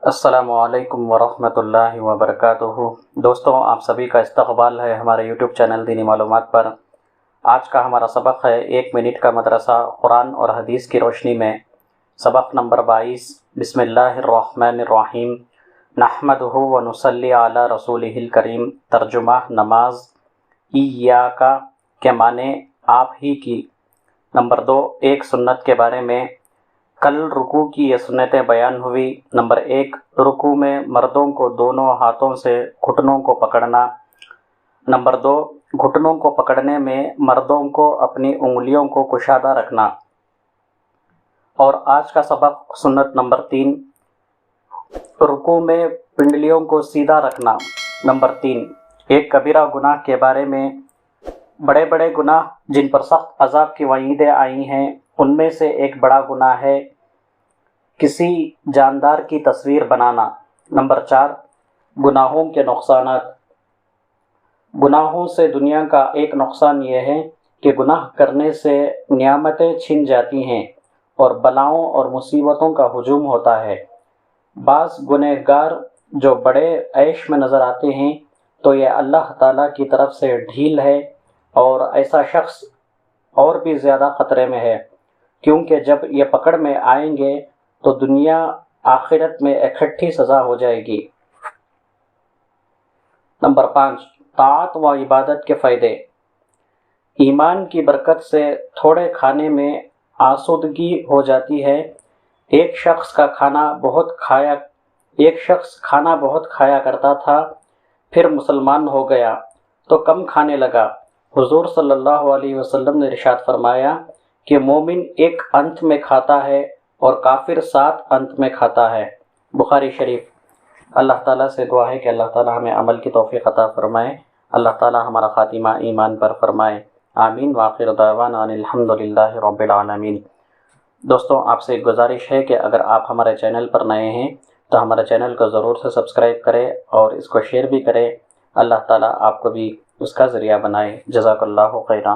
السلام علیکم ورحمۃ اللہ وبرکاتہ۔ دوستوں، آپ سبھی کا استقبال ہے ہمارے یوٹیوب چینل دینی معلومات پر۔ آج کا ہمارا سبق ہے 1 منٹ کا مدرسہ قرآن اور حدیث کی روشنی میں۔ سبق نمبر 22۔ بسم اللہ الرحمن الرحیم۔ نحمدہ ونصلی علی رسولہ الکریم۔ ترجمہ نماز ایاک کے معنی آپ ہی کی۔ نمبر 2، ایک سنت کے بارے میں۔ کل رکوع کی یہ سنتیں بیان ہوئی۔ نمبر 1، رکوع میں مردوں کو دونوں ہاتھوں سے گھٹنوں کو پکڑنا۔ نمبر 2، گھٹنوں کو پکڑنے میں مردوں کو اپنی انگلیوں کو کشادہ رکھنا۔ اور آج کا سبق سنت نمبر 3، رکوع میں پنڈلیوں کو سیدھا رکھنا۔ نمبر 3، ایک کبیرہ گناہ کے بارے میں۔ بڑے بڑے گناہ جن پر سخت عذاب کی وعیدیں آئی ہیں، ان میں سے ایک بڑا گناہ ہے کسی جاندار کی تصویر بنانا۔ نمبر 4، گناہوں کے نقصانات۔ گناہوں سے دنیا کا ایک نقصان یہ ہے کہ گناہ کرنے سے نعمتیں چھن جاتی ہیں اور بلاؤں اور مصیبتوں کا ہجوم ہوتا ہے۔ بعض گنہگار جو بڑے عیش میں نظر آتے ہیں تو یہ اللہ تعالیٰ کی طرف سے ڈھیل ہے، اور ایسا شخص اور بھی زیادہ خطرے میں ہے، کیونکہ جب یہ پکڑ میں آئیں گے تو دنیا آخرت میں اکٹھی سزا ہو جائے گی۔ نمبر 5، طاعت و عبادت کے فائدے۔ ایمان کی برکت سے تھوڑے کھانے میں آسودگی ہو جاتی ہے۔ ایک شخص کھانا بہت کھایا کرتا تھا، پھر مسلمان ہو گیا تو کم کھانے لگا۔ حضور صلی اللہ علیہ وسلم نے ارشاد فرمایا کہ مومن ایک انت میں کھاتا ہے اور کافر 7 انت میں کھاتا ہے۔ بخاری شریف۔ اللہ تعالیٰ سے دعا ہے کہ اللہ تعالیٰ ہمیں عمل کی توفیق عطا فرمائے۔ اللہ تعالیٰ ہمارا خاتمہ ایمان پر فرمائے۔ آمین۔ وآخر دعوانا ان الحمد للہ رب العالمین۔ دوستوں، آپ سے ایک گزارش ہے کہ اگر آپ ہمارے چینل پر نئے ہیں تو ہمارے چینل کو ضرور سے سبسکرائب کریں اور اس کو شیئر بھی کریں۔ اللہ تعالیٰ آپ کو بھی اس کا ذریعہ بنائے۔ جزاک اللہ خیرا۔